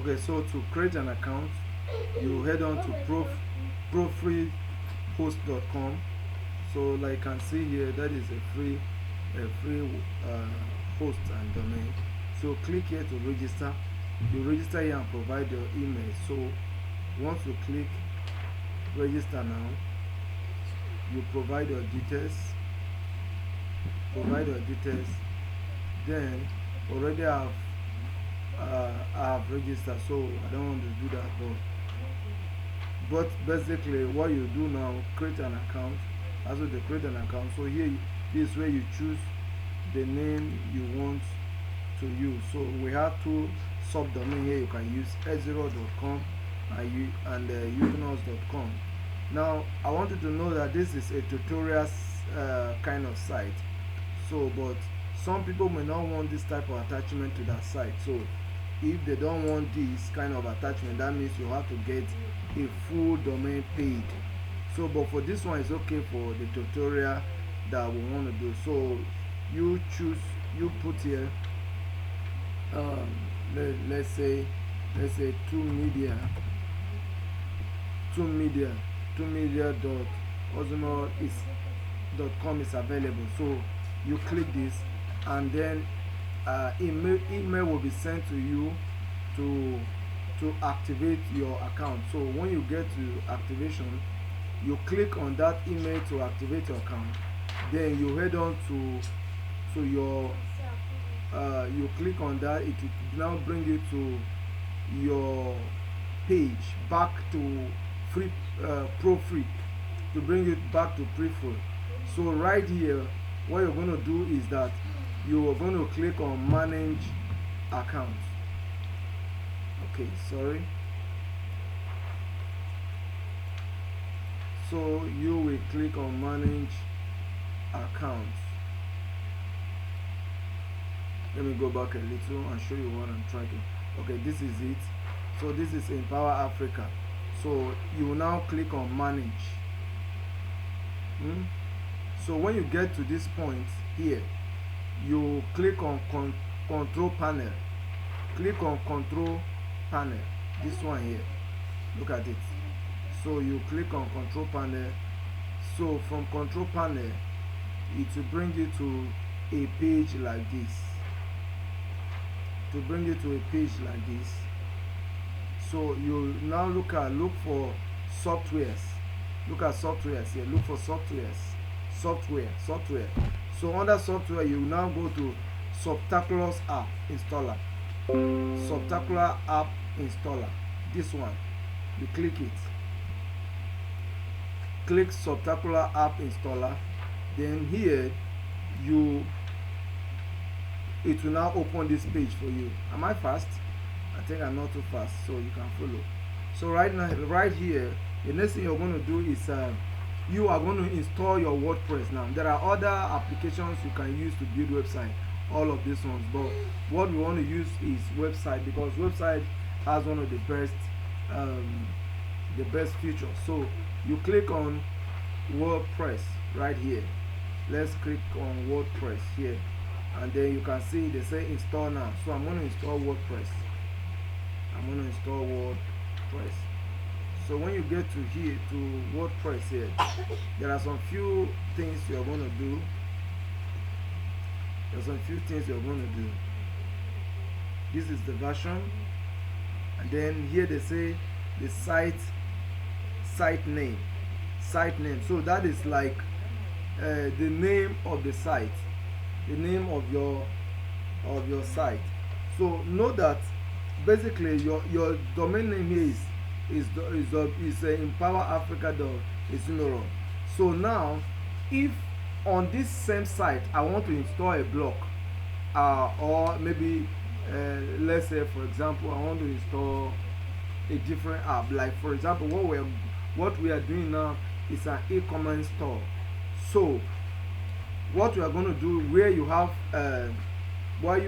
Okay, so to create an account, you head on to profreehost.com. So like you can see here, that is a free host and domain. So click here to register. You register here and provide your email. So once you click register now, you provide your details. Then already I have registered, so I don't want to do that. But basically what you do now, create an account. As well, create an account. So here, this is where you choose the name you want to use. So we have two subdomain here you can use, s0.com and unos.com. Now I want you to know that this is a tutorial kind of site. So but some people may not want this type of attachment to that site. So if they don't want this kind of attachment, that means you have to get a full domain paid. So but for this one, it's okay for the tutorial that we want to do. So you put here let's say 2media.ozmo.com is available. So you click this, and then email will be sent to you to activate your account. So when you get to activation, you click on that email to activate your account. Then you head on to your you click on that. It will now bring you to your page, back to free pro free, to bring you back to pre-full. So right here, what you're going to do is that you are going to click on manage account. Okay, sorry. So you will click on manage account. Let me go back a little and show you what I'm trying to. Okay, this is it. So this is Empower Africa. So you will now click on manage. So when you get to this point here, you click on control panel. Click on control panel, this one here. Look at it. So you click on control panel. So from control panel, it will bring you to a page like this. So you now look for softwares. Look at softwares here. Look for software. So under software, you now go to Subtacular's app installer. Subtacular app installer. This one. You click it. Click Subtacular app installer. Then here it will now open this page for you. Am I fast? I think I'm not too fast, so you can follow. So right now, right here, the next thing you're going to do is you are going to install your WordPress. Now there are other applications you can use to build website, all of these ones, but what we want to use is website, because website has one of the best features. So you click on WordPress right here. Let's click on WordPress here, and then you can see they say install now. So I'm going to install WordPress. So when you get to here, to WordPress here, there are some few things you're going to do. This is the version, and then here they say the site name. So that is like the name of the site, the name of your site. So know that basically your domain name here is empowerafrica.com. So now, if on this same site I want to install a blog, or maybe let's say for example I want to install a different app, like for example what we are doing now is an e-commerce store. So what we are going to do, where you have a blog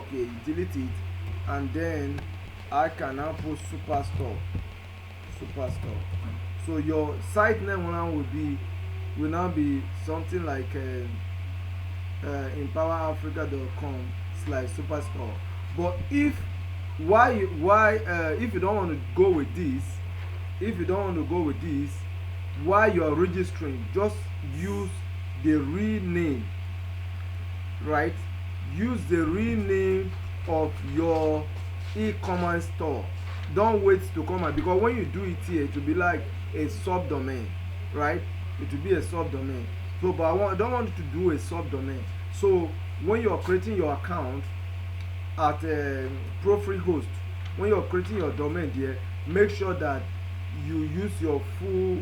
here, you delete it, and then I can now put superstore. So your site name will now be something like empowerafrica.com/superstore. But if If you don't want to go with this, while you are registering, just use the real name, right? Use the real name of your e-commerce store. Don't wait to come out, because when you do it here, it will be like a subdomain, right? It will be a subdomain. So but I don't want you to do a subdomain. So when you are creating your account at Pro-Free Host, when you are creating your domain there, make sure that you use your full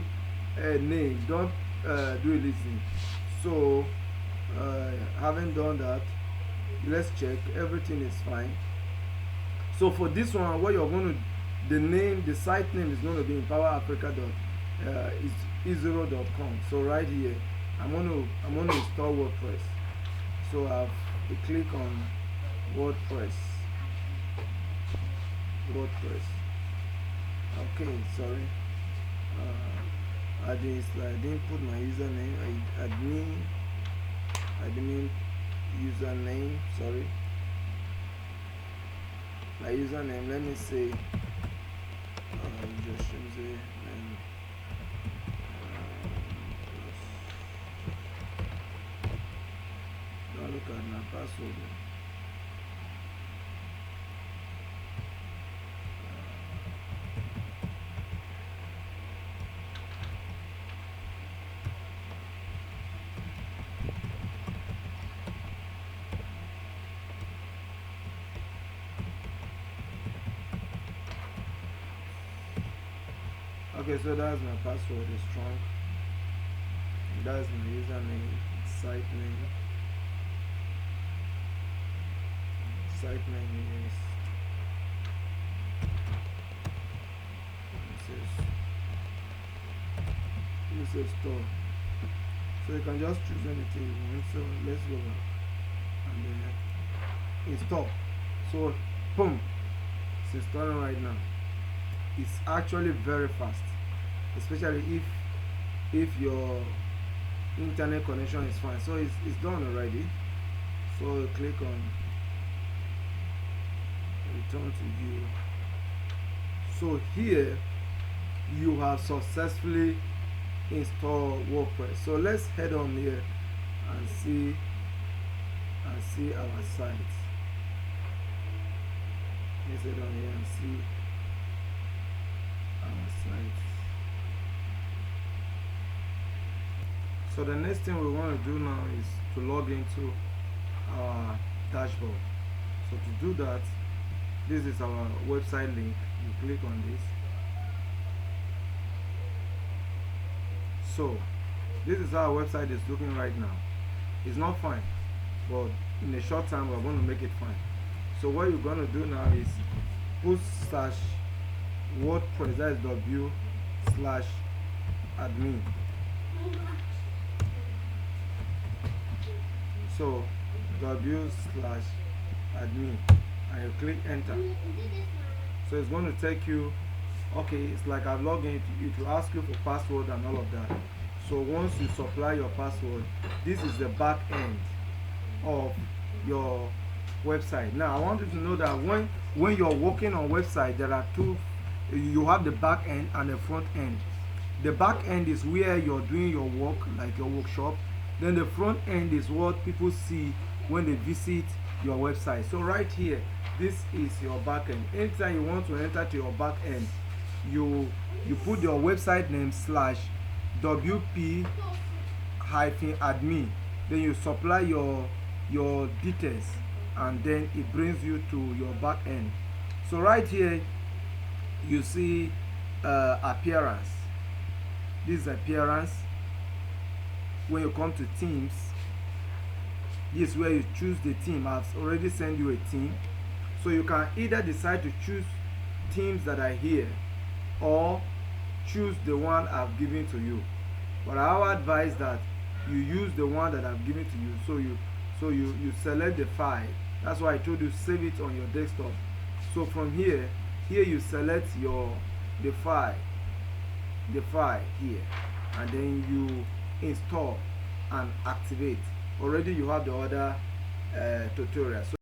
name. Don't do a listing. So having done that, let's check everything is fine. So for this one, what you're going to, the site name is going to be empowerafrica.is0.com. So right here, I'm going to install WordPress. So I have to click on WordPress. Okay, sorry. I didn't put my username. Admin username. Sorry. My username. Let me say. Just say and now look at my password. Okay, so that's my password is strong. That's my username, site name. Site name is this is store. So you can just choose anything you want. So let's go back and then install. So boom, it's installing right now. It's actually very fast, especially if your internet connection is fine. So it's done already. So click on return to view. So here you have successfully installed WordPress. So let's head on here and see our site. Let's head on here and see our site. So the next thing we want to do now is to log into our dashboard. So to do that, this is our website link. You click on this. So this is how our website is looking right now. It's not fine, but in a short time we're going to make it fine. So what you're going to do now is put /WordPress, that is w/admin. So w/admin, and you click enter. So it's going to take you, okay, it's like I've logged in. It will ask you for password and all of that. So once you supply your password, this is the back end of your website. Now I want you to know that when you're working on website, there are two. You have the back end and the front end. The back end is where you're doing your work, like your workshop. Then the front end is what people see when they visit your website. So right here, this is your back end. Anytime you want to enter to your back end, you put your website name /wp-admin. Then you supply your details, and then it brings you to your back end. So right here you see appearance. This is appearance. When you come to themes, this is where you choose the theme. I've already sent you a theme, so you can either decide to choose themes that are here or choose the one I've given to you. But I will advise that you use the one that I've given to you. So you select the file. That's why I told you save it on your desktop. So from here you select the file here, and then you install and activate. Already you have the other tutorial. So